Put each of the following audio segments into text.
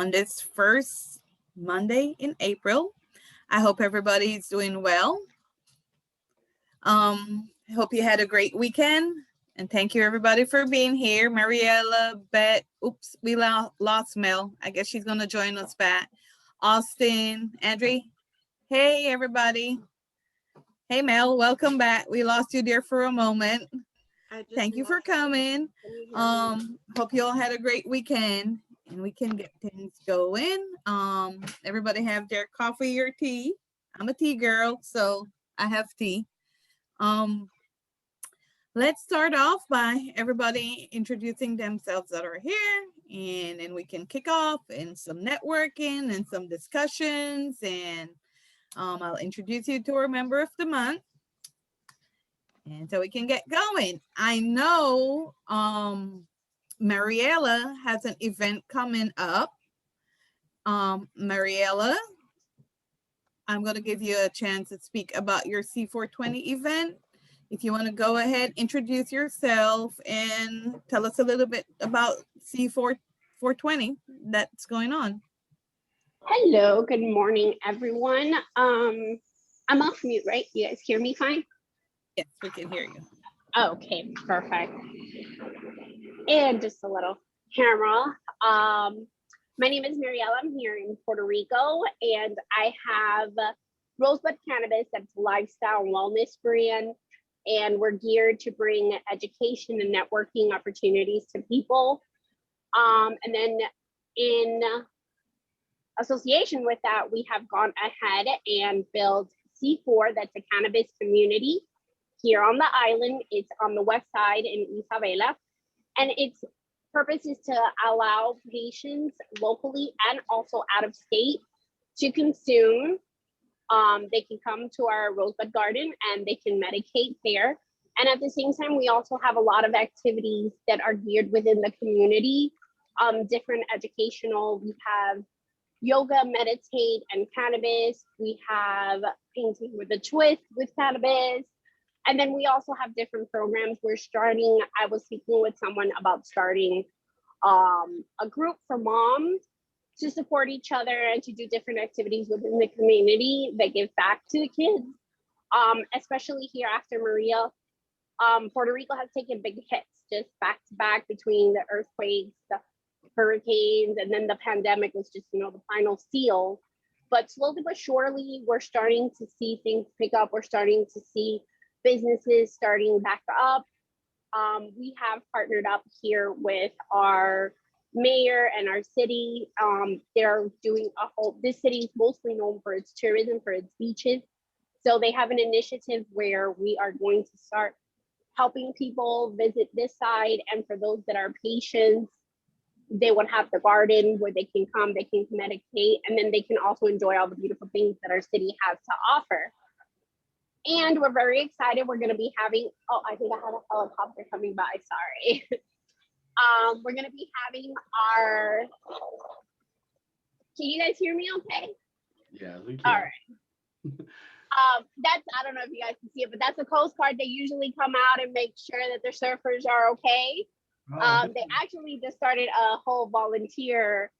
on this first Monday in April. I hope everybody's doing well. I hope you had a great weekend. And thank you everybody for being here. Mariella, Bet, oops, we lost Mel. I guess she's gonna join us back. Austin, Andre. Hey everybody. Hey Mel, welcome back. We lost you there for a moment. Thank you for coming. Hope you all had a great weekend and we can get things going. Everybody have their coffee or tea. I'm a tea girl, so I have tea. Let's start off by everybody introducing themselves that are here, and then we can kick off and some networking and some discussions, and I'll introduce you to our member of the month. And so we can get going. I know Mariella has an event coming up. Mariella, I'm going to give you a chance to speak about your C420 event. If you want to go ahead, introduce yourself and tell us a little bit about C420 that's going on. Hello, good morning, everyone. I'm off mute, right? You guys hear me fine? Yes, we can hear you. Okay, perfect. And just a little camera. My name is Mariella. I'm here in Puerto Rico, and I have Rosebud Cannabiz. That's a lifestyle wellness brand, and we're geared to bring education and networking opportunities to people. And then in association with that, we have gone ahead and built C4, that's a cannabis community here on the island. It's on the west side in Isabela, and its purpose is to allow patients locally and also out of state to consume. They can come to our Rosebud Garden and they can medicate there. And at the same time, we also have a lot of activities that are geared within the community, different educational. We have yoga, meditate, and cannabis. We have painting with a twist with cannabis. And then we also have different programs. We're starting, I was speaking with someone about starting a group for moms to support each other and to do different activities within the community that give back to the kids, especially here after Maria. Puerto Rico has taken big hits just back to back between the earthquakes, the hurricanes, and then the pandemic was just, the final seal. But slowly but surely, we're starting to see things pick up. We're starting to see businesses starting back up. We have partnered up here with our mayor and our city. They're doing this city is mostly known for its tourism, for its beaches. So they have an initiative where we are going to start helping people visit this side. And for those that are patients, they would have the garden where they can come, they can meditate, and then they can also enjoy all the beautiful things that our city has to offer. And we're very excited. We're going to be having, I think I had a helicopter coming by, sorry. We're going to be having our, can you guys hear me okay? Yeah, we can. All right. That's, I don't know if you guys can see it, but that's a Coast Guard. They usually come out and make sure that their surfers are okay. They actually just started a whole volunteer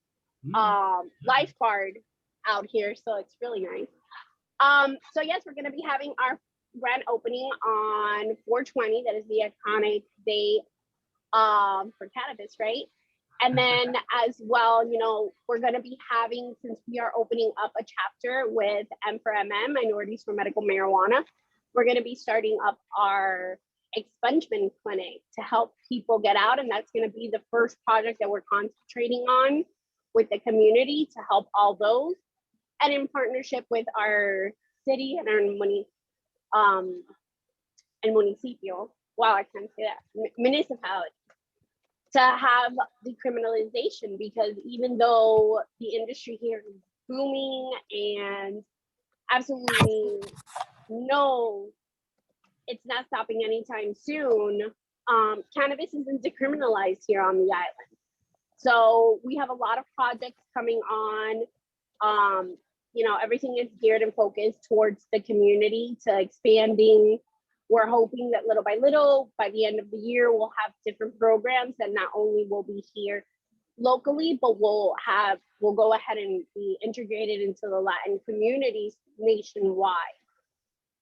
lifeguard out here, so it's really nice. So yes, we're going to be having our grand opening on 4/20. That is the iconic day for cannabis, right? And then as well, we're going to be having, since we are opening up a chapter with M4MM, Minorities for Medical Marijuana, we're going to be starting up our expungement clinic to help people get out. And that's going to be the first project that we're concentrating on with the community to help all those. And in partnership with our city and our municipio, wow, I can't say that, municipality, to have decriminalization, because even though the industry here is booming and absolutely it's not stopping anytime soon, cannabis isn't decriminalized here on the island. So we have a lot of projects coming on. Everything is geared and focused towards the community, to expanding. We're hoping that little by little, by the end of the year, we'll have different programs that not only will be here locally, but we'll go ahead and be integrated into the Latin communities nationwide.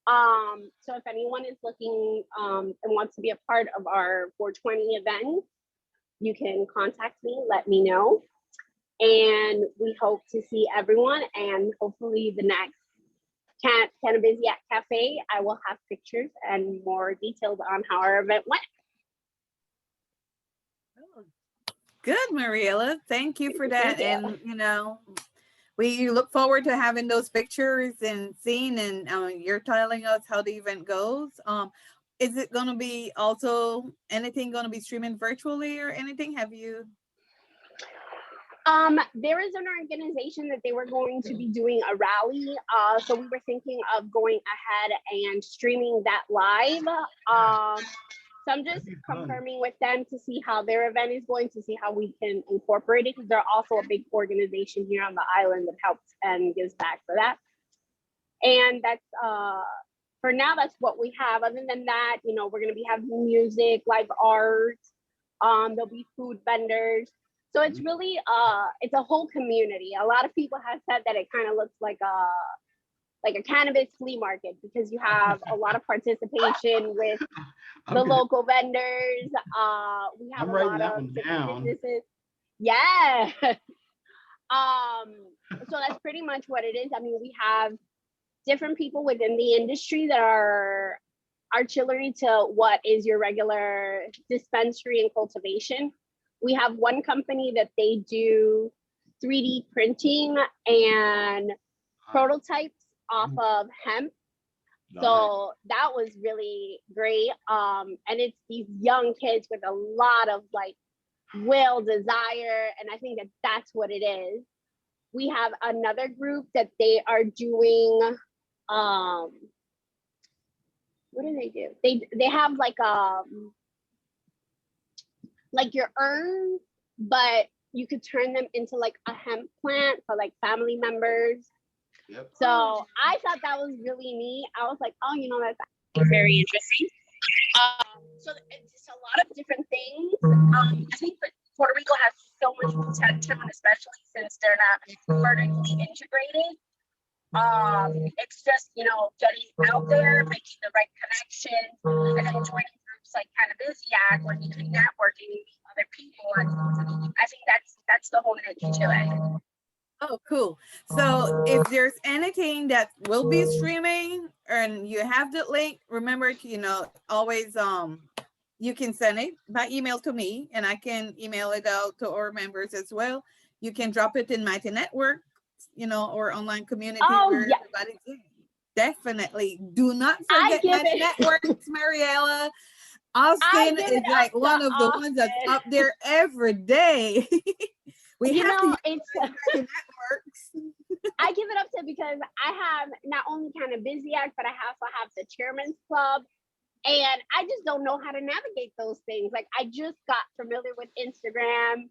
So if anyone is looking and wants to be a part of our 420 event, you can contact me, let me know. And we hope to see everyone, and hopefully the next Cannabiz Cafe, I will have pictures and more details on how our event went. Good, Mariela. Thank you for that. Thank you. And, you know, we look forward to having those pictures and seeing, and you're telling us how the event goes. Is it going to be also anything going to be streaming virtually or anything? Have you? There is an organization that they were going to be doing a rally. So we were thinking of going ahead and streaming that live. So I'm just confirming with them to see how their event is going, to see how we can incorporate it, because they're also a big organization here on the island that helps and gives back for that. And that's, for now, that's what we have. Other than that, you know, we're going to be having music, live art. There'll be food vendors. So it's really, it's a whole community. A lot of people have said that it kind of looks like a cannabis flea market, because you have a lot of participation with the local vendors. We have a lot of businesses. Yeah. So that's pretty much what it is. I mean, we have different people within the industry that are artillery to what is your regular dispensary and cultivation. We have one company that they do 3D printing and prototypes off of hemp. So that was really great. And it's these young kids with a lot of like will, desire, and I think that that's what it is. We have another group that they are doing, what do they do? They have like your urns, but you could turn them into like a hemp plant for like family members. Yep. So I thought that was really neat. I was like, oh, you know, that's very interesting. So it's a lot of different things. I think that Puerto Rico has so much potential, especially since they're not vertically integrated. It's just, you know, getting out there, making the right connections, and then joining groups like Cannabiz where you can network and you meet other people. And I think that's the whole niche to it. Oh, cool. So if there's anything that will be streaming and you have the link, remember to, you know, always you can send it by email to me, and I can email it out to our members as well. You can drop it in Mighty Network, you know, or online community where everybody's in. Definitely do not forget Mighty Networks, Mariela. Austin is like one of the ones that's up there every day. We you have know, to use networks. I give it up to, because I have not only Cannabiz, but I also have the Chairman's Club, and I just don't know how to navigate those things. Like, I just got familiar with Instagram.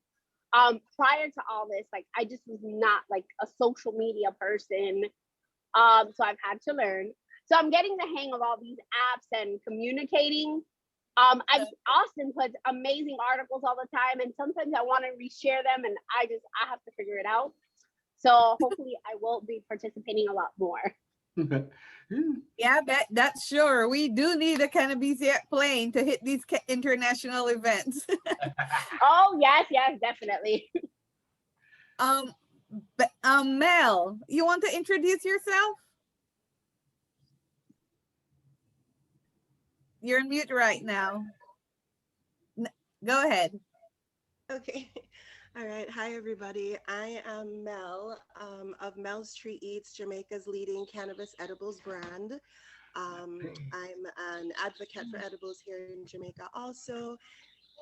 Prior to all this, like, I just was not like a social media person. So I've had to learn. So I'm getting the hang of all these apps and communicating. Austin puts amazing articles all the time, and sometimes I want to reshare them, and I have to figure it out. So hopefully I will be participating a lot more. Yeah, that's sure. We do need a Cannabiz plane to hit these international events. Oh yes, definitely. Mel, you want to introduce yourself? You're on mute right now. Go ahead. Okay. All right. Hi, everybody. I am Mel of Mel's Tree Eats, Jamaica's leading cannabis edibles brand. I'm an advocate for edibles here in Jamaica also.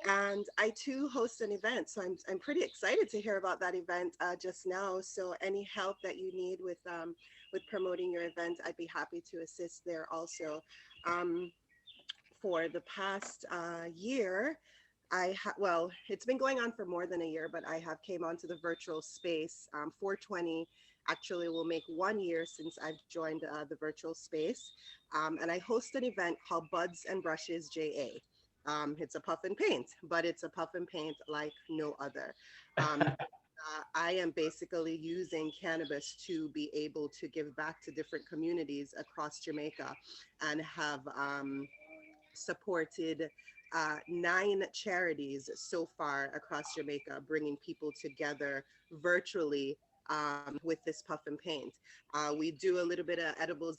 And I too host an event. So I'm pretty excited to hear about that event just now. So any help that you need with promoting your event, I'd be happy to assist there also. For the past year, well, it's been going on for more than a year, but I have came onto the virtual space. 420 actually will make 1 year since I've joined the virtual space. And I host an event called Buds and Brushes JA. It's a puff and paint, but it's a puff and paint like no other. I am basically using cannabis to be able to give back to different communities across Jamaica, and have supported 9 charities so far across Jamaica, bringing people together virtually with this puff and paint. We do a little bit of edibles.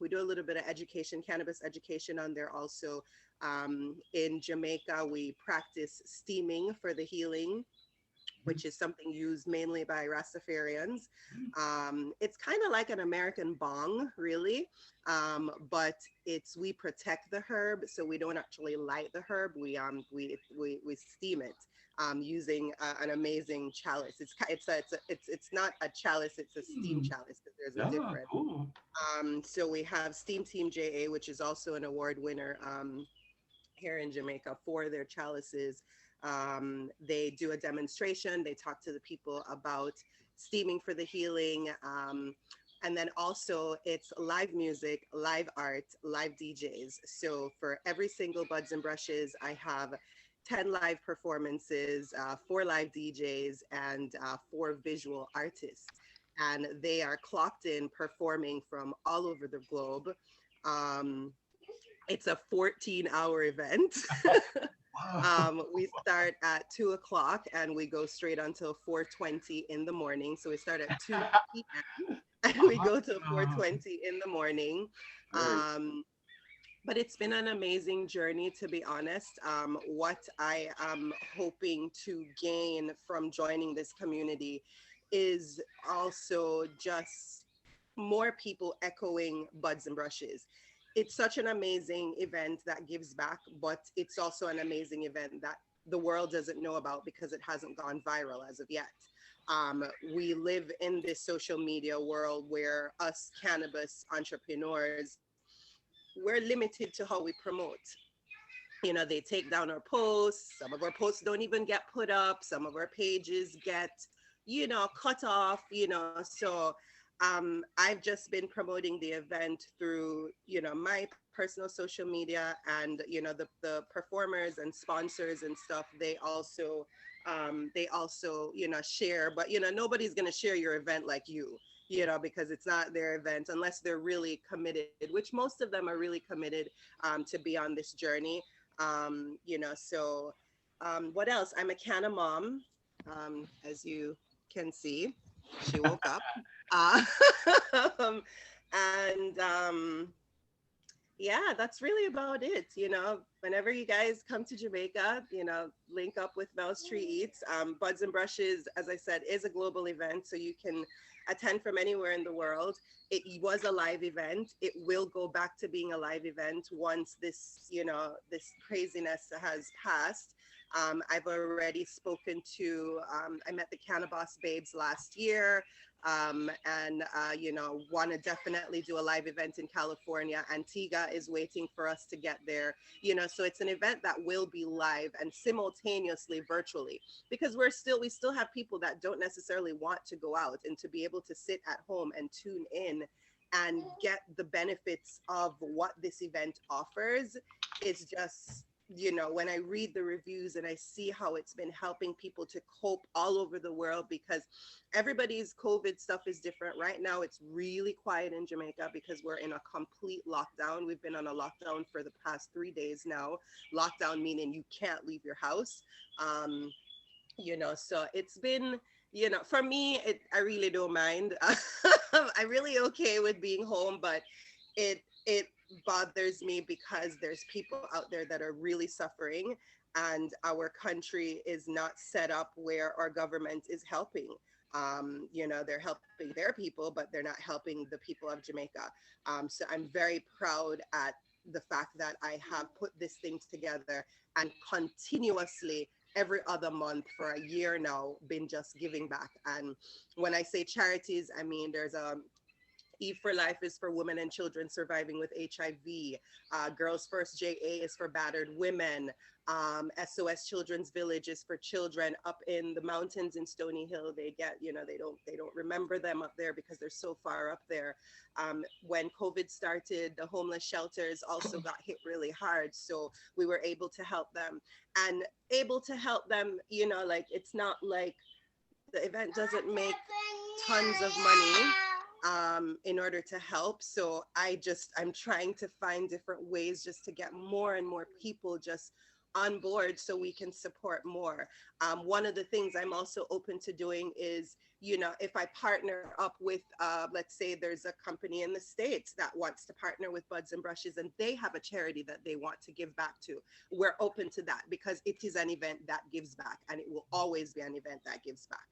We do a little bit of education, cannabis education on there also. In Jamaica, we practice steaming for the healing, which is something used mainly by Rastafarians. It's kind of like an American bong, really, but we protect the herb, so we don't actually light the herb. We steam it using an amazing chalice. It's not a chalice; it's a steam chalice. There's a difference. Cool. So we have Steam Team JA, which is also an award winner here in Jamaica for their chalices. They do a demonstration. They talk to the people about steaming for the healing. And then also it's live music, live art, live DJs. So for every single Buds and Brushes, I have 10 live performances, 4 live DJs, and 4 visual artists. And they are clocked in performing from all over the globe. It's a 14-hour event. We start at 2 o'clock and we go straight until 4:20 in the morning. So we start at 2 p.m. and we go to 4:20 in the morning. But it's been an amazing journey, to be honest. What I am hoping to gain from joining this community is also just more people echoing Buds and Brushes. It's such an amazing event that gives back, but it's also an amazing event that the world doesn't know about because it hasn't gone viral as of yet. We live in this social media world where us cannabis entrepreneurs, we're limited to how we promote. You know, they take down our posts. Some of our posts don't even get put up. Some of our pages get, cut off, so I've just been promoting the event through, my personal social media, and, the performers and sponsors and stuff, they also, share, but, nobody's going to share your event like you, because it's not their event unless they're really committed, which most of them are really committed to be on this journey. So what else? I'm a Canna mom, as you can see. She woke up. Yeah, that's really about it. Whenever you guys come to Jamaica, link up with Mel's Tree Eats. Buds and Brushes, as I said, is a global event, so you can attend from anywhere in the world. It was a live event. It will go back to being a live event once this, this craziness has passed. I've already spoken to, I met the Cannabiz babes last year, and want to definitely do a live event in California. Antigua is waiting for us to get there, so it's an event that will be live and simultaneously virtually, because we still have people that don't necessarily want to go out, and to be able to sit at home and tune in and get the benefits of what this event offers is just, when I read the reviews and I see how it's been helping people to cope all over the world, because everybody's COVID stuff is different. Right now, it's really quiet in Jamaica because we're in a complete lockdown. We've been on a lockdown for the past 3 days now. Lockdown meaning you can't leave your house. So it's been, for me, I really don't mind. I'm really okay with being home, but it bothers me because there's people out there that are really suffering, and our country is not set up where our government is helping. They're helping their people, but they're not helping the people of Jamaica. So I'm very proud at the fact that I have put this thing together and continuously every other month for a year now been just giving back. And when I say charities, I mean there's E for Life is for women and children surviving with HIV. Girls First JA is for battered women. SOS Children's Village is for children up in the mountains in Stony Hill. They get, they don't remember them up there because they're so far up there. When COVID started, the homeless shelters also got hit really hard. So we were able to help them, and able to help them, like, it's not like the event doesn't make tons of money in order to help. So I'm trying to find different ways just to get more and more people just on board so we can support more. One of the things I'm also open to doing is, if I partner up with, let's say there's a company in the States that wants to partner with Buds and Brushes and they have a charity that they want to give back to, we're open to that because it is an event that gives back, and it will always be an event that gives back.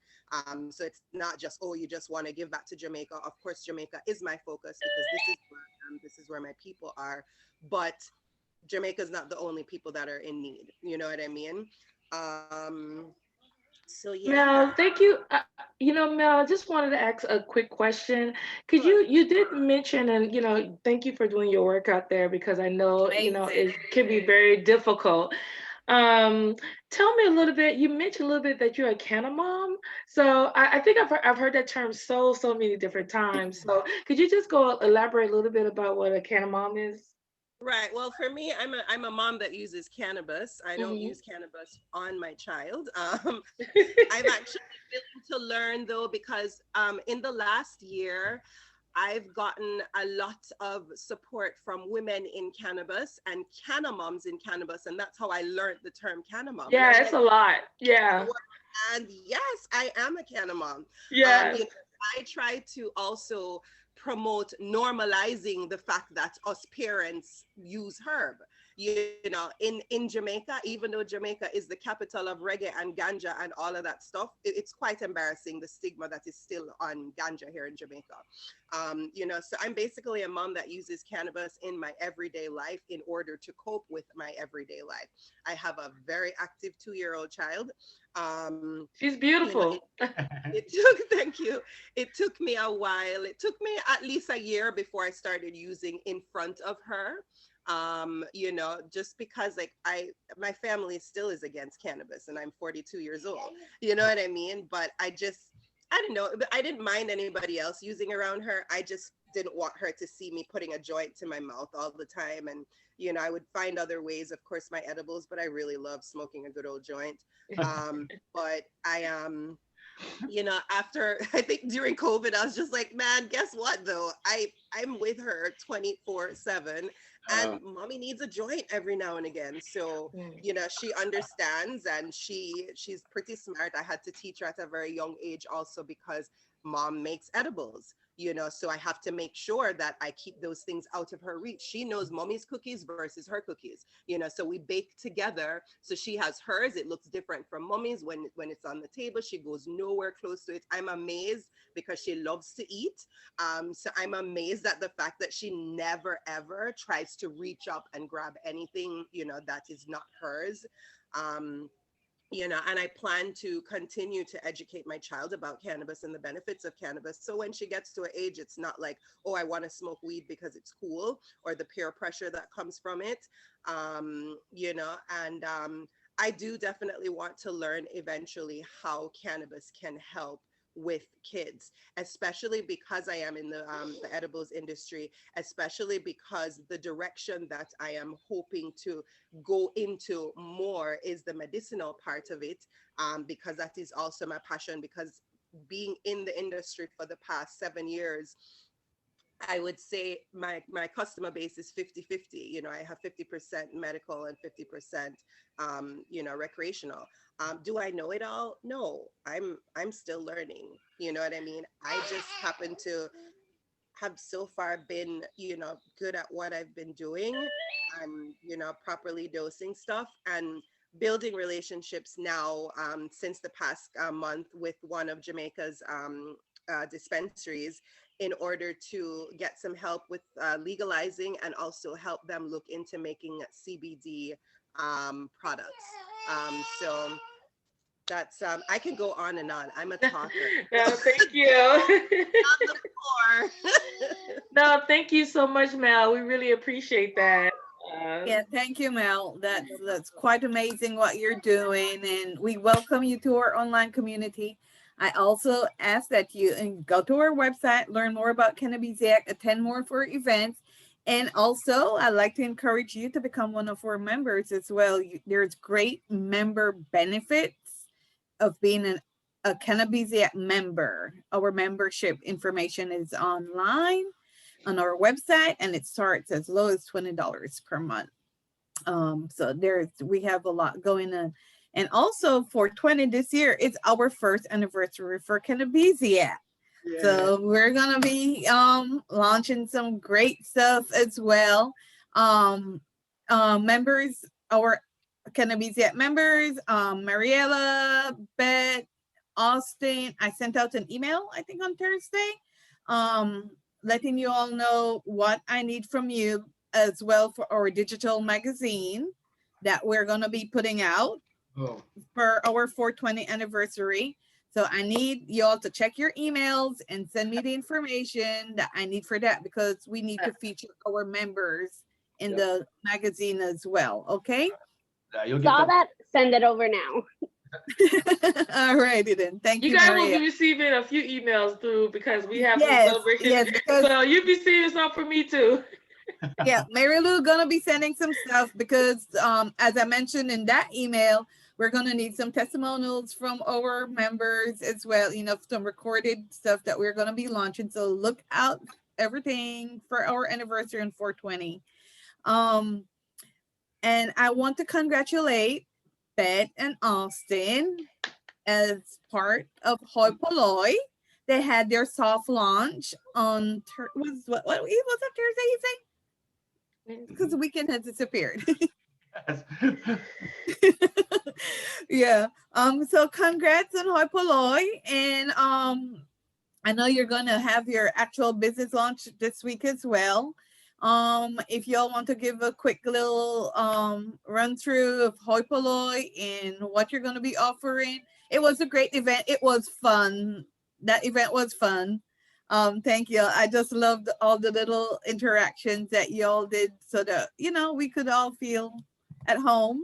So it's not just, oh, you just want to give back to Jamaica. Of course, Jamaica is my focus because this is where my people are, but Jamaica is not the only people that are in need. You know what I mean? So yeah. Mel, thank you. Mel, I just wanted to ask a quick question. Could you did mention, and thank you for doing your work out there because I know it can be very difficult. Tell me a little bit. You mentioned a little bit that you're a Canna mom. So I think I've heard that term so many different times. So could you just go elaborate a little bit about what a Canna mom is? Right. Well, for me, I'm a mom that uses cannabis. I don't use cannabis on my child. I've actually been to learn though, because in the last year, I've gotten a lot of support from women in cannabis and canna moms in cannabis, and that's how I learned the term canna mom. Yeah, it's a lot. Yeah. And yes, I am a canna mom. Yeah. I try to also promote normalizing the fact that us parents use herb. In Jamaica, even though Jamaica is the capital of reggae and ganja and all of that stuff, it's quite embarrassing, the stigma that is still on ganja here in Jamaica. So I'm basically a mom that uses cannabis in my everyday life in order to cope with my everyday life. I have a very active 2-year-old child. She's beautiful. Thank you. It took me a while. It took me at least a year before I started using in front of her. Just because my family still is against cannabis and I'm 42 years old, you know what I mean? But I don't know, I didn't mind anybody else using around her. I just didn't want her to see me putting a joint to my mouth all the time. And, I would find other ways, of course, my edibles, but I really love smoking a good old joint. But I after, I think during COVID, I was just like, man, guess what though? I'm with her 24/7 and mommy needs a joint every now and again. So, she understands, and she's pretty smart. I had to teach her at a very young age also because mom makes edibles. So I have to make sure that I keep those things out of her reach. She knows mommy's cookies versus her cookies, so we bake together. So she has hers. It looks different from mommy's. When it's on the table, she goes nowhere close to it. I'm amazed because she loves to eat. So I'm amazed at the fact that she never, ever tries to reach up and grab anything, that is not hers. And I plan to continue to educate my child about cannabis and the benefits of cannabis. So when she gets to an age, it's not like, oh, I want to smoke weed because it's cool, or the peer pressure that comes from it. I do definitely want to learn eventually how cannabis can help with kids, especially because I am in the edibles industry, especially because the direction that I am hoping to go into more is the medicinal part of it, because that is also my passion. Because being in the industry for the past 7 years, I would say my customer base is 50-50. I have 50% medical and 50%, recreational. Do I know it all? No, I'm still learning. You know what I mean? I just happen to have so far been, good at what I've been doing and, properly dosing stuff and building relationships now since the past month with one of Jamaica's dispensaries, in order to get some help with legalizing and also help them look into making CBD products. So that's I can go on and on. I'm a talker. No, thank you. On the floor. No, thank you so much, Mel. We really appreciate that. Yeah, thank you, Mel. That's quite amazing what you're doing, and we welcome you to our online community. I also ask that you go to our website, learn more about Cannabiz, attend more of our events, and also I'd like to encourage you to become one of our members as well. There's great member benefits of being a Cannabiz member. Our membership information is online on our website, and it starts as low as $20 per month. So we have a lot going on. And also for 20 this year, it's our first anniversary for Cannabiz. Yeah. So we're gonna be launching some great stuff as well. Members, our Cannabiz members, Mariella, Beth, Austin. I sent out an email, I think on Thursday, letting you all know what I need from you as well for our digital magazine that we're going to be putting out for our 420 anniversary. So I need you all to check your emails and send me the information that I need for that, because we need to feature our members in the magazine as well. Okay. You'll get that. Send it over now. All righty then. Thank you. You guys will be receiving a few emails through, because we have some celebrations. Yes, so you'll be seeing some for me too. Yeah, Mary Lou gonna be sending some stuff, because as I mentioned in that email, we're gonna need some testimonials from our members as well, some recorded stuff that we're gonna be launching. So look out everything for our anniversary on 420. And I want to congratulate Beth and Austin as part of Hoi Polloi. They had their soft launch on was that Thursday, you think? Because the weekend has disappeared. Yeah. So congrats on Hoi Polloi. And I know you're gonna have your actual business launch this week as well. If y'all want to give a quick little run through of Hoi Polloi and what you're going to be offering. It was a great event. It was fun. That event was fun. Thank you. I just loved all the little interactions that y'all did, so that we could all feel at home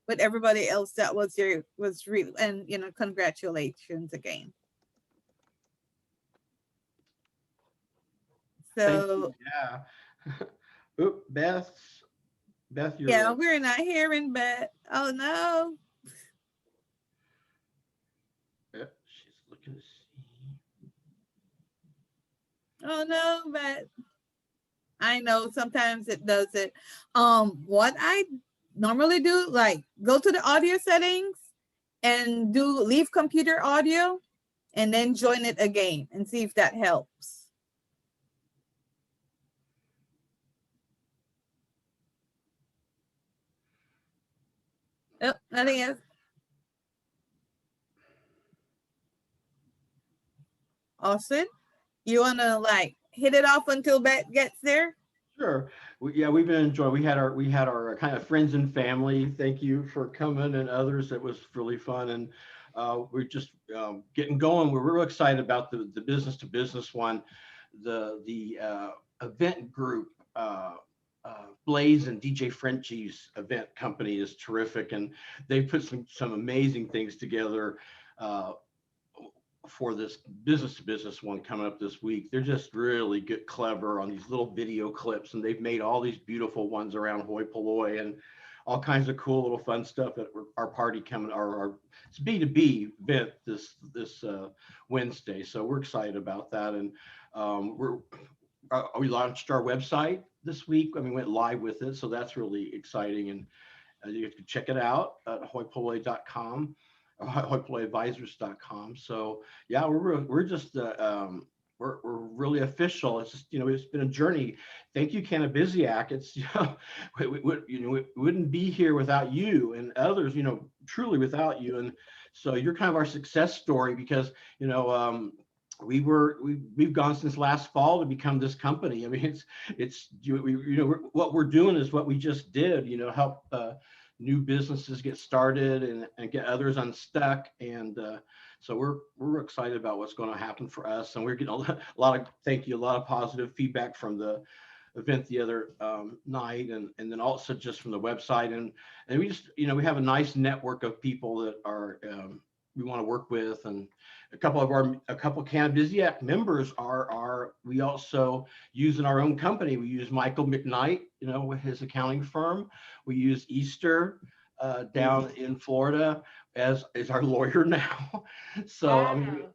with everybody else that was there. Was really, and congratulations again. So yeah. Oop, Beth, you're we're not hearing Beth. Oh no. Yeah, she's looking to see. Oh no, Beth. I know sometimes it does it. What I normally do, like go to the audio settings and leave computer audio and then join it again and see if that helps. Oh, nothing else. Austin, you want to hit it off until Beth gets there? Sure. We've been enjoying. We had our kind of friends and family. Thank you for coming, and others. It was really fun, and we're just getting going. We're real excited about the business to business one. The event group. Blaze and DJ Frenchie's event company is terrific, and they've put some amazing things together for this business to business one coming up this week. They're just really clever on these little video clips, and they've made all these beautiful ones around Hoi Polloi and all kinds of cool little fun stuff at our party coming, our it's B2B event this Wednesday. So we're excited about that, and we launched our website this week. I mean, we went live with it, so that's really exciting, and you can check it out at hoipolloi.com or hoipolloi.advisors.com. So yeah, we're just we're really official. It's just it's been a journey. Thank you, Cannabiziac. It's we wouldn't be here without you and others. Truly without you, and so you're kind of our success story, because we've gone since last fall to become this company. I mean, what we're doing is what we just did. Help new businesses get started and get others unstuck. And So we're excited about what's going to happen for us, and we're getting a lot of positive feedback from the event the other night, and then also just from the website, and we just we have a nice network of people that are we want to work with, and a couple of Cannabiziac members we also use in our own company. We use Michael McKnight, with his accounting firm. We use Easter down in Florida as our lawyer now. So I mean,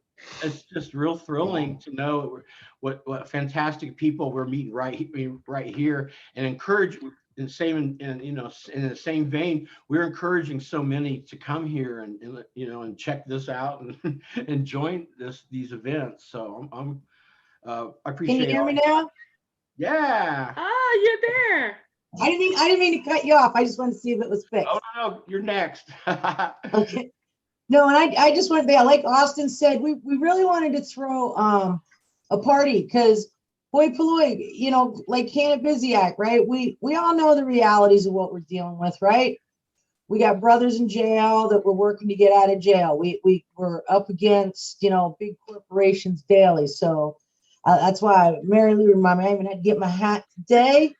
it's just real thrilling to know what fantastic people we're meeting right here, and encourage in the same vein, we're encouraging so many to come here and check this out and join these events. So I appreciate. Can you hear me now? Yeah. Oh, you're there. I didn't mean to cut you off. I just wanted to see if it was fixed. Oh no, you're next. Okay. No, and I just wanted to be, like Austin said, we really wanted to throw a party because hoi polloi, like Cannabiziac, right? We all know the realities of what we're dealing with, right? We got brothers in jail that we're working to get out of jail. We're up against, big corporations daily. So that's why Mary Lou reminded me, I even had to get my hat today.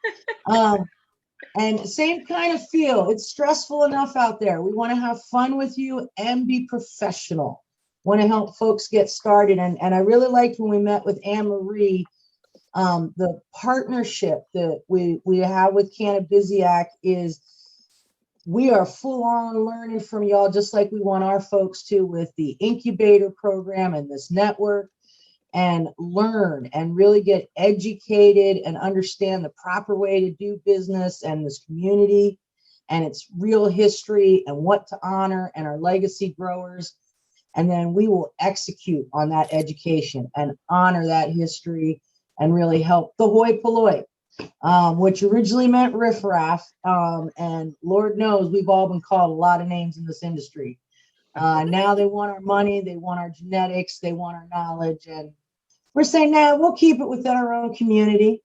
And same kind of feel. It's stressful enough out there. We want to have fun with you and be professional. Want to help folks get started. And I really liked when we met with Anne Marie, the partnership that we have with Cannabiziac is we are full on learning from y'all, just like we want our folks to with the incubator program and this network, and learn and really get educated and understand the proper way to do business and this community and its real history and what to honor and our legacy growers. And then we will execute on that education and honor that history and really help the hoi polloi, which originally meant riffraff. And Lord knows we've all been called a lot of names in this industry. Now they want our money, they want our genetics, they want our knowledge. And we're saying, now we'll keep it within our own community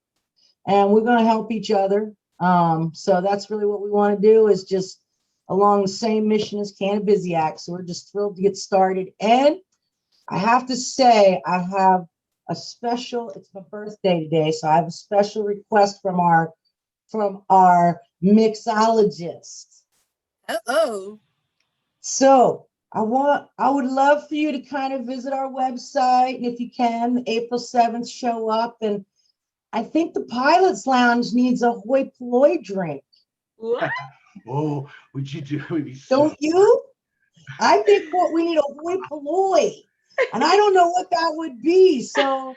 and we're going to help each other. So that's really what we want to do, is just along the same mission as Cannabiziac. So we're just thrilled to get started. And I have to say, I have a special, it's my birthday today, so I have a special request from our mixologist. Uh-oh. So I would love for you to kind of visit our website, and if you can, April 7th, show up. And I think the Pilot's Lounge needs a hoi polloi drink. What? Oh, would you do? Don't you? I think what we need a hoi polloi, and I don't know what that would be. So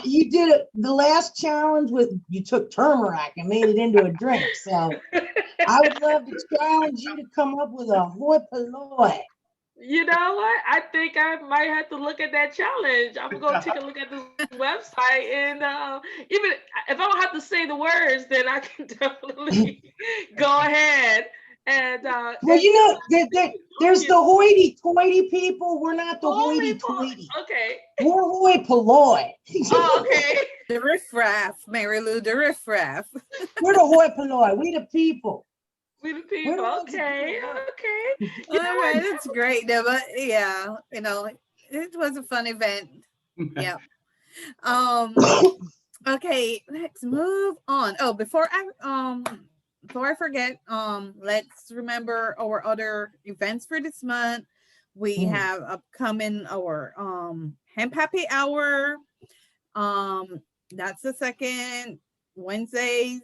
you did it the last challenge you took turmeric and made it into a drink. So I would love to challenge you to come up with a hoi polloi. You know what? I think I might have to look at that challenge. I'm going to take a look at the website, and even if I don't have to say the words, then I can definitely go ahead and. Well, there's the hoity-toity people. We're not the hoity-toity. Okay. We're hoi polloi. Oh, okay. The riffraff, Mary Lou, the riffraff. We're the hoi polloi. We the people. We the people. Okay. Okay. All right, that's great. No, but yeah, it was a fun event. Yeah. Okay, let's move on. Oh, before I forget, let's remember our other events for this month. We have upcoming our hemp happy hour. That's the second Wednesdays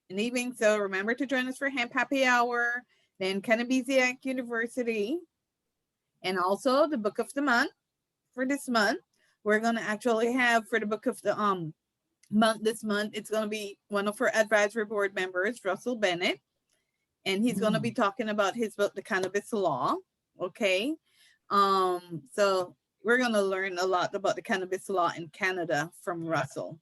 in the evening. So remember to join us for hemp happy hour. Then Cannabiziac University, and also the book of the month for this month. We're gonna actually have for the book of the month this month. It's gonna be one of our advisory board members, Russell Bennett, and he's gonna be talking about his book, The Cannabis Law. Okay, so we're gonna learn a lot about the cannabis law in Canada from Russell,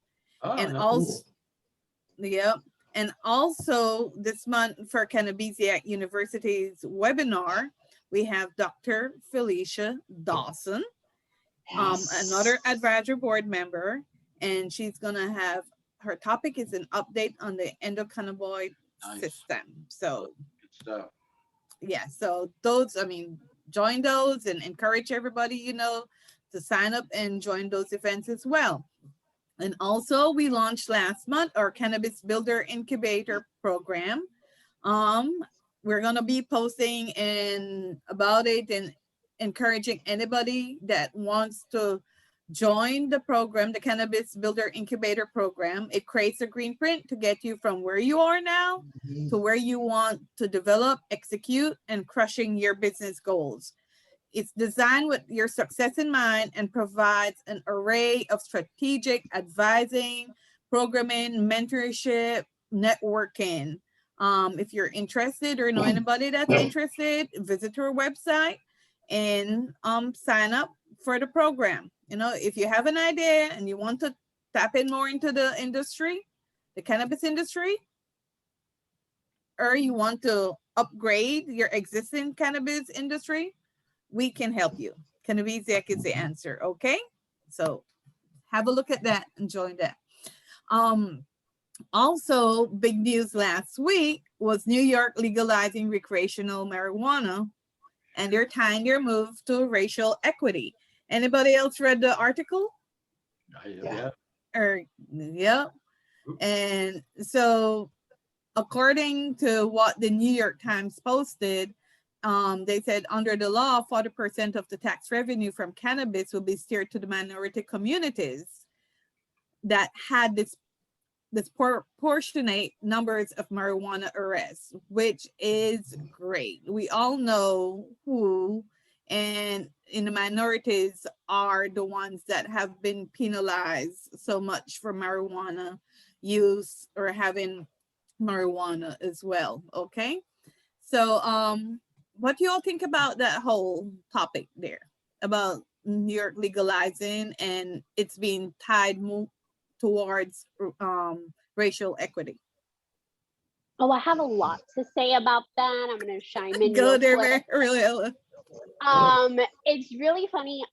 And also this month for Cannabiziac University's webinar, we have Dr. Felicia Dawson, another advisory board member, and she's gonna have, her topic is an update on the endocannabinoid system. So good stuff. yeah, so those, join those and encourage everybody, you know, to sign up and join those events as well. And also we launched last month our Cannabis Builder Incubator program. We're going to be posting about it and encouraging anybody that wants to join the program, the Cannabis Builder Incubator program. It creates a green print to get you from where you are now to where you want to develop, execute, and crushing your business goals. It's designed with your success in mind and provides an array of strategic advising, programming, mentorship, networking. If you're interested or know anybody that's interested, visit our website and sign up for the program. You know, if you have an idea and you want to tap in more into the industry, the cannabis industry, or you want to upgrade your existing cannabis industry, we can help you. Cannabiz is the answer, okay? So have a look at that and join that. Also, big news last week was New York legalizing recreational marijuana, and they're tying their move to racial equity. Anybody else read the article? Yeah. Yeah. And so according to what the New York Times posted, they said under the law, 40% of the tax revenue from cannabis will be steered to the minority communities that had this disproportionate numbers of marijuana arrests, which is great. We all know who and in the minorities are the ones that have been penalized so much for marijuana use or having marijuana as well. Okay, so what do you all think about that whole topic there about New York legalizing and it's being tied towards racial equity? Oh, I have a lot to say about that. I'm going to chime in. Go there, quick. Mariella. It's really funny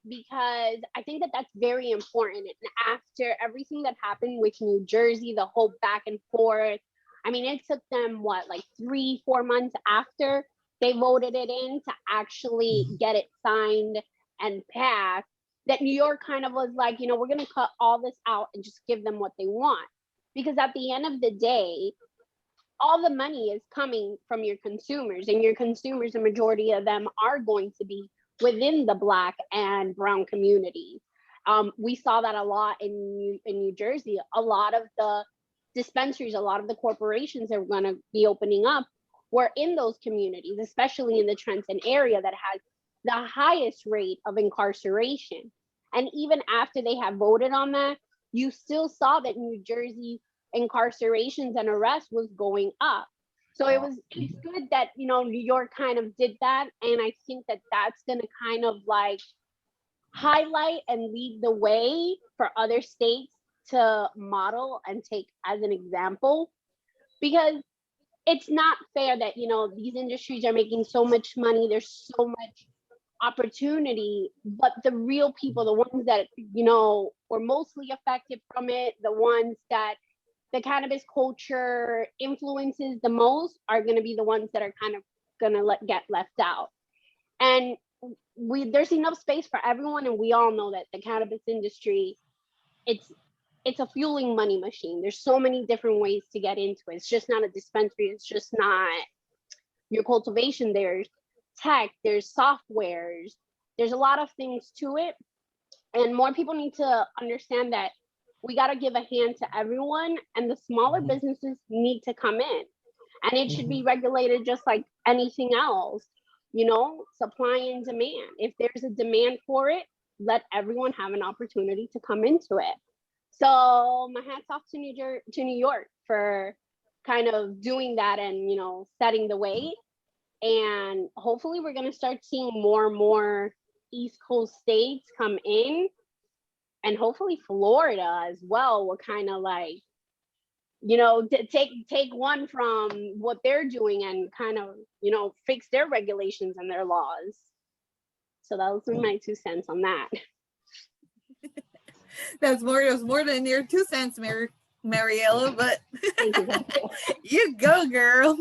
because I think that that's very important. And after everything that happened with New Jersey, the whole back and forth, I mean, it took them what, like 3-4 months after they voted it in to actually get it signed and passed, that New York kind of was like, you know, we're going to cut all this out and just give them what they want. Because at the end of the day, all the money is coming from your consumers, and your consumers, the majority of them are going to be within the Black and Brown communities. We saw that a lot in New Jersey. A lot of the dispensaries, a lot of the corporations that were going to be opening up were in those communities, especially in the Trenton area that has the highest rate of incarceration. And even after they have voted on that, you still saw that New Jersey incarcerations and arrests was going up. So it's good that, you know, New York kind of did that. And I think that that's going to kind of like highlight and lead the way for other states to model and take as an example, because it's not fair that, you know, these industries are making so much money. There's so much opportunity, but the real people, the ones that, you know, were mostly affected from it, the ones that the cannabis culture influences the most are going to be the ones that are kind of going to get left out. And there's enough space for everyone, and we all know that the cannabis industry, it's a fueling money machine. There's so many different ways to get into it. It's just not a dispensary. It's just not your cultivation. There's tech, there's softwares, there's a lot of things to it. And more people need to understand that we got to give a hand to everyone, and the smaller businesses need to come in, and it should be regulated just like anything else, you know, supply and demand. If there's a demand for it, let everyone have an opportunity to come into it. So my hat's off to New York for kind of doing that and, you know, setting the way. And hopefully we're going to start seeing more and more East Coast states come in. And hopefully Florida as well will kind of like, you know, take one from what they're doing and kind of, you know, fix their regulations and their laws. So those are my 2 cents on that. That's more than your 2 cents, Mariella, but you go, girl.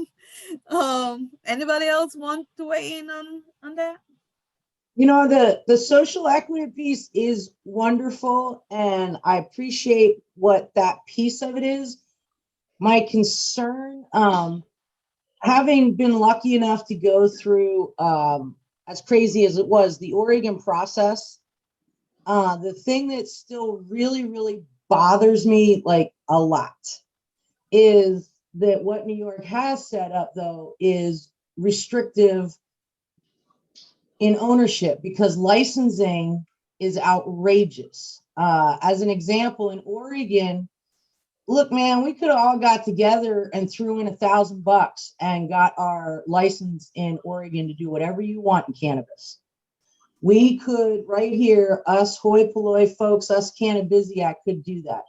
Anybody else want to weigh in on that? You know, the social equity piece is wonderful, and I appreciate what that piece of it is. My concern, having been lucky enough to go through, as crazy as it was, the Oregon process, the thing that still really, really bothers me like a lot is that what New York has set up, though, is restrictive in ownership, because licensing is outrageous. As an example, in Oregon, look, man, we could have all got together and threw in $1,000 and got our license in Oregon to do whatever you want in cannabis. We could, right here, us hoi polloi folks, us Cannabiziac could do that.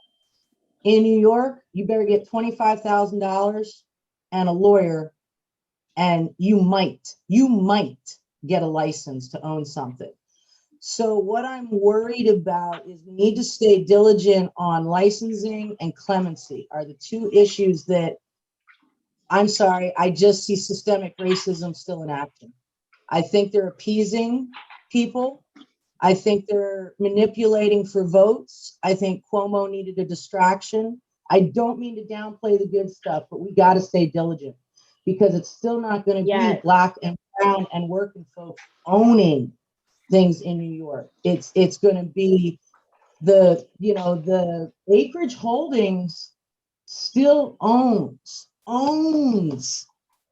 In New York, you better get $25,000 and a lawyer, and you might get a license to own something. So what I'm worried about is we need to stay diligent on licensing and clemency are the two issues that, I'm sorry, I just see systemic racism still in action. I think they're appeasing people. I think they're manipulating for votes. I think Cuomo needed a distraction. I don't mean to downplay the good stuff, but we got to stay diligent, because it's still not going to be Black and brown and working folks owning things in New York. It's going to be the Acreage Holdings still owns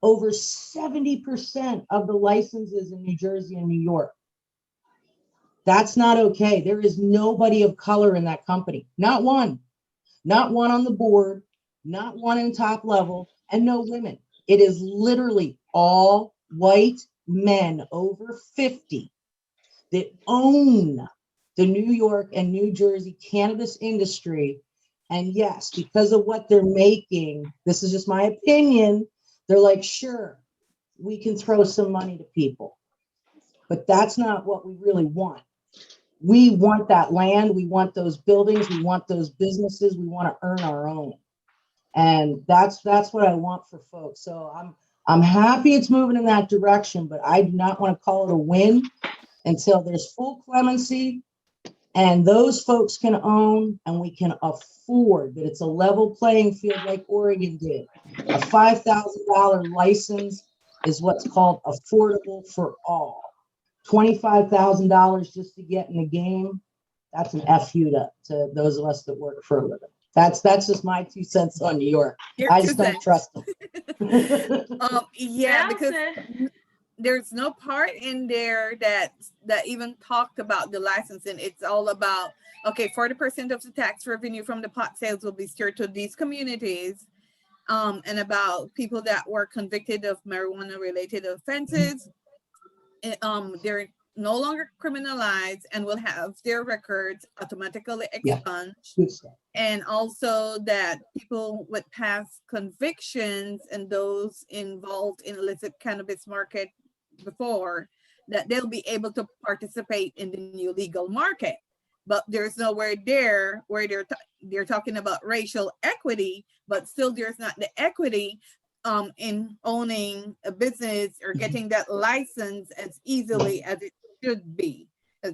over 70% of the licenses in New Jersey and New York. That's not okay. There is nobody of color in that company. Not one on the board, not one in top level, and no women. It is literally all white men over 50 that own the New York and New Jersey cannabis industry. And yes, because of what they're making, this is just my opinion, they're like, sure, we can throw some money to people. But that's not what we really want. We want that land, we want those buildings, we want those businesses, we want to earn our own. And that's what I want for folks. So I'm happy it's moving in that direction, but I do not want to call it a win until there's full clemency and those folks can own and we can afford that it's a level playing field like Oregon did. A $5,000 license is what's called affordable for all. $25,000 just to get in the game, that's an FU to those of us that work for a living. That's just my 2 cents on New York. I just don't trust them. Yeah, because there's no part in there that even talked about the licensing. It's all about, okay, 40% of the tax revenue from the pot sales will be steered to these communities, and about people that were convicted of marijuana related offenses. They're no longer criminalized and will have their records automatically expunged. And also that people with past convictions and those involved in illicit cannabis market before, that they'll be able to participate in the new legal market. But there's nowhere there where they're talking about racial equity, but still there's not the equity in owning a business or getting that license as easily as it should be.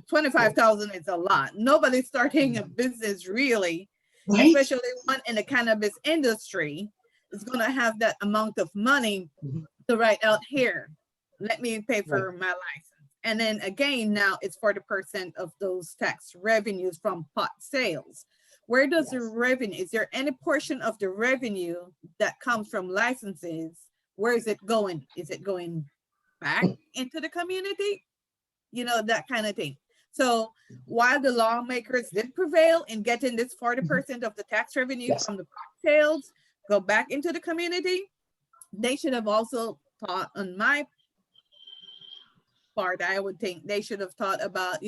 25,000 is a lot. Nobody's starting a business really, especially one in the cannabis industry, is going to have that amount of money to write out here. Let me pay for my license. And then again, now it's 40% of those tax revenues from pot sales. Where does the revenue, is there any portion of the revenue that comes from licenses? Where is it going? Is it going back into the community? You know, that kind of thing. So while the lawmakers did prevail in getting this 40% of the tax revenue from the pot sales go back into the community, they should have also thought, on my part, I would think they should have thought about,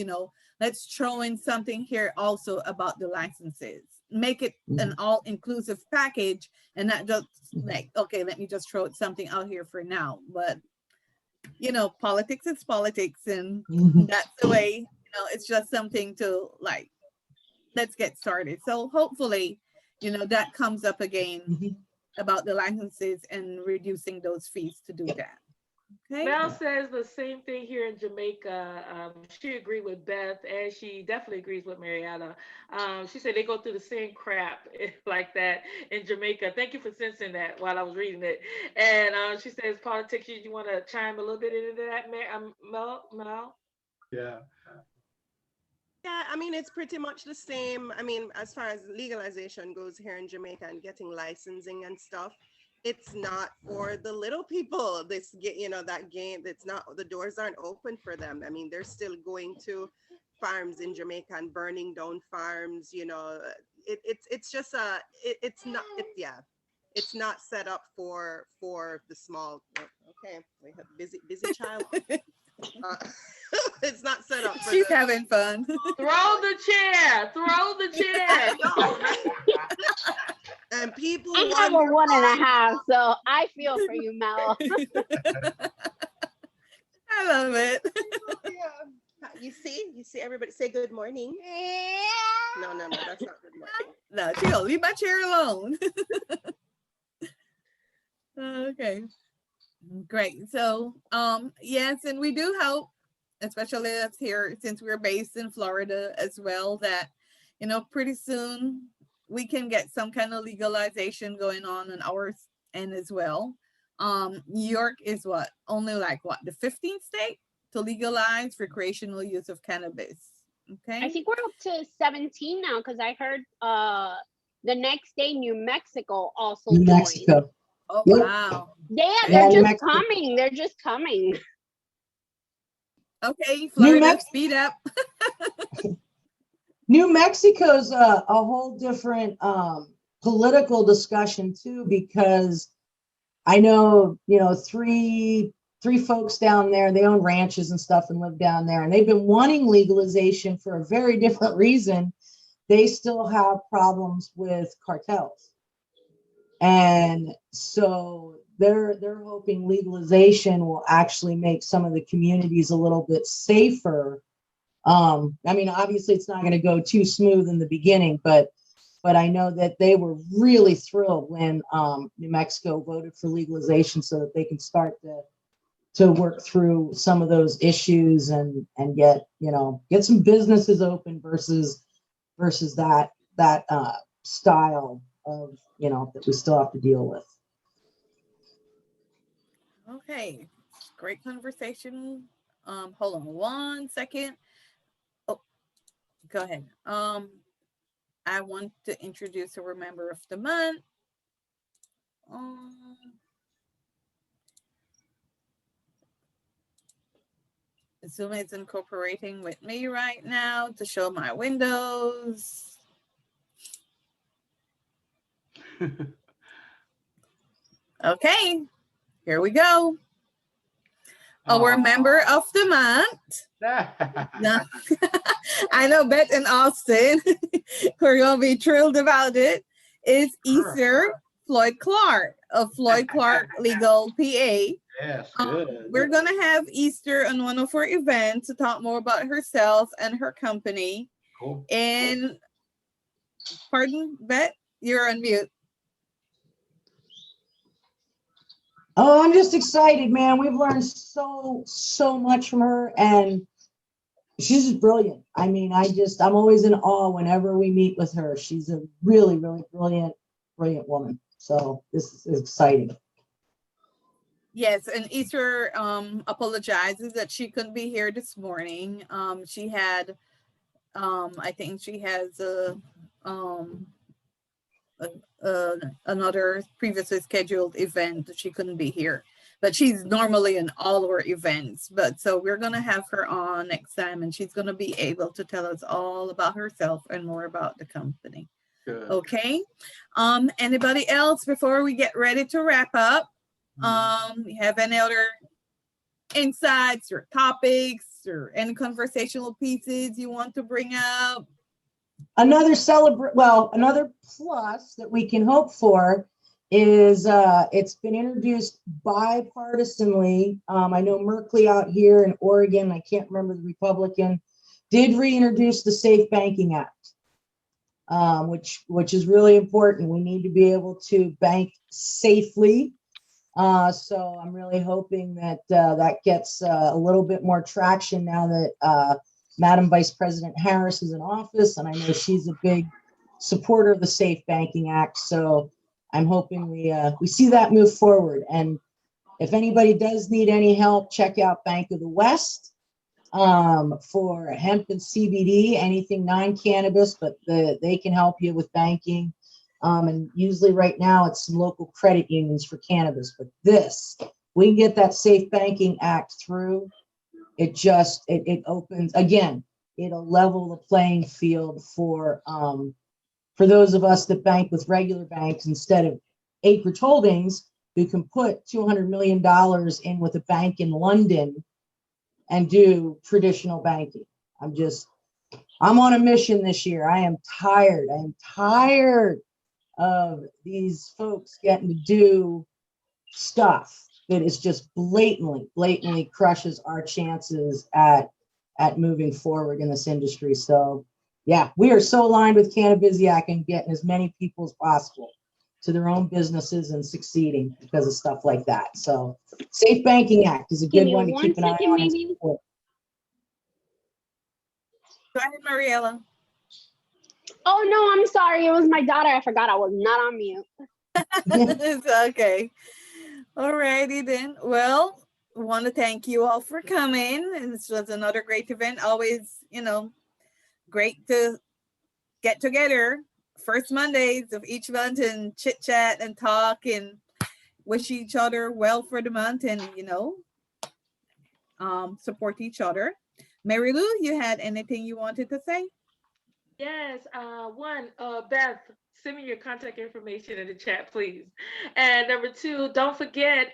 let's throw in something here also about the licenses. Make it an all-inclusive package and not just like, okay, let me just throw something out here for now. But, politics is politics, and that's the way, it's just something to like, let's get started. So hopefully, that comes up again about the licenses and reducing those fees to do that. Okay. Mel says the same thing here in Jamaica. She agreed with Beth, and she definitely agrees with Marietta. She said they go through the same crap like that in Jamaica. Thank you for sensing that while I was reading it. And she says, politics, you want to chime a little bit into that, Mel? Mel? Yeah. Yeah, I mean, it's pretty much the same. I mean, as far as legalization goes here in Jamaica and getting licensing and stuff, it's not for the little people. That game, it's not, the doors aren't open for them. I mean, they're still going to farms in Jamaica and burning down farms, it's just yeah, it's not set up for the small. Okay, we have busy child. It's not set up for She's having fun. Throw the chair. Throw the chair. And people I have a wonder 1.5, so I feel for you, Mel. I love it. yeah. You see everybody say good morning. No, that's not good morning. No, she'll leave my chair alone. Okay. Great. So, yes, and we do hope, especially us here, since we're based in Florida as well, that, pretty soon we can get some kind of legalization going on our end as well. New York is only the 15th state to legalize recreational use of cannabis. Okay. I think we're up to 17 now because I heard the next day New Mexico also New joined. Mexico. Oh, Yep. wow. Yeah, Yeah, they're New just Mexico. coming. They're just coming. Okay, Florida, speed up. New Mexico's a whole different political discussion too, because I know, three folks down there, they own ranches and stuff and live down there, and they've been wanting legalization for a very different reason. They still have problems with cartels. And so they're hoping legalization will actually make some of the communities a little bit safer. I mean, obviously it's not going to go too smooth in the beginning, but I know that they were really thrilled when New Mexico voted for legalization so that they can start to work through some of those issues and get some businesses open versus that style of, that we still have to deal with. Okay, great conversation. Hold on 1 second. Oh, go ahead. I want to introduce a member of the month. Zoom is incorporating with me right now to show my windows. Okay, here we go. Our member of the month. No. I know Beth and Austin, we're going to be thrilled about it, is Easter Floyd Clark of Floyd Clark Legal PA. Yes, good. We're going to have Easter on one of our events to talk more about herself and her company. Cool. And pardon, Beth, you're on mute. Oh, I'm just excited, man. We've learned so much from her, and she's just brilliant. I mean, I'm always in awe whenever we meet with her. She's a really, really brilliant woman. So this is exciting. Yes, and Easter apologizes that she couldn't be here this morning. She had, I think she has another previously scheduled event that she couldn't be here, but she's normally in all our events. But so we're going to have her on next time, and she's going to be able to tell us all about herself and more about the company. Good. Okay. Anybody else before we get ready to wrap up? You have any other insights or topics or any conversational pieces you want to bring up? Another plus that we can hope for is it's been introduced bipartisanly. I know Merkley out here in Oregon, I can't remember the Republican, did reintroduce the Safe Banking Act, which is really important. We need to be able to bank safely. So I'm really hoping that that gets a little bit more traction now that Madam Vice President Harris is in office, and I know she's a big supporter of the Safe Banking Act. So I'm hoping we see that move forward. And if anybody does need any help, check out Bank of the West for hemp and CBD, anything non-cannabis, but they can help you with banking. And usually right now it's some local credit unions for cannabis, but we can get that Safe Banking Act through. It opens, again, it'll level the playing field for those of us that bank with regular banks instead of Acreage Holdings, who can put $200 million in with a bank in London and do traditional banking. I'm on a mission this year. I am tired of these folks getting to do stuff that is just blatantly crushes our chances at moving forward in this industry. So yeah, we are so aligned with Cannabiziac and getting as many people as possible to their own businesses and succeeding because of stuff like that. So Safe Banking Act is a good one to keep an eye on. And support. Go ahead, Mariela. Oh no, I'm sorry. It was my daughter. I forgot I was not on mute. It's okay. All righty then. Well, want to thank you all for coming. And this was another great event. Always, great to get together. First Mondays of each month and chit chat and talk and wish each other well for the month and, support each other. Mary Lou, you had anything you wanted to say? Yes, Beth, send me your contact information in the chat, please. And number two, don't forget,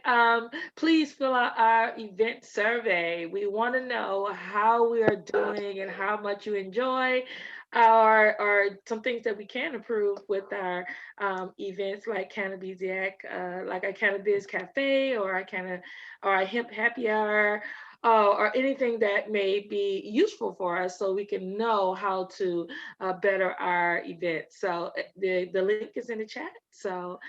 please fill out our event survey. We want to know how we are doing and how much you enjoy or some things that we can improve with our events like Cannabiziac, like our Cannabiz Cafe or our Hemp Happy Hour. Or anything that may be useful for us so we can know how to better our event. So the link is in the chat. So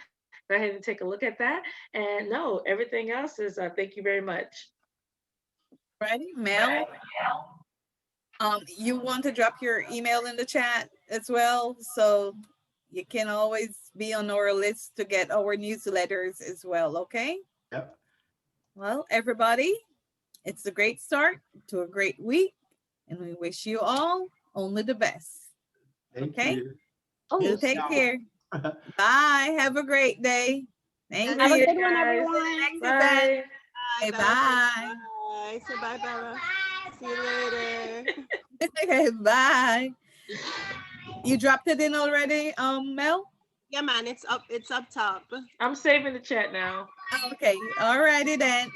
go ahead and take a look at that. And no, everything else is thank you very much. Ready, Mel? You want to drop your email in the chat as well, so you can always be on our list to get our newsletters as well, okay? Yep. Well, everybody, it's a great start to a great week, and we wish you all only the best. Thank okay? you. You take care. Bye. Have a great day. Thank you. Have a good one, everyone. Next Bye. event. Bye. Bye. Bye. Say bye, Bella. See you later. Okay, bye. You dropped it in already, Mel? Yeah, man, it's up top. I'm saving the chat now. Okay, all righty then.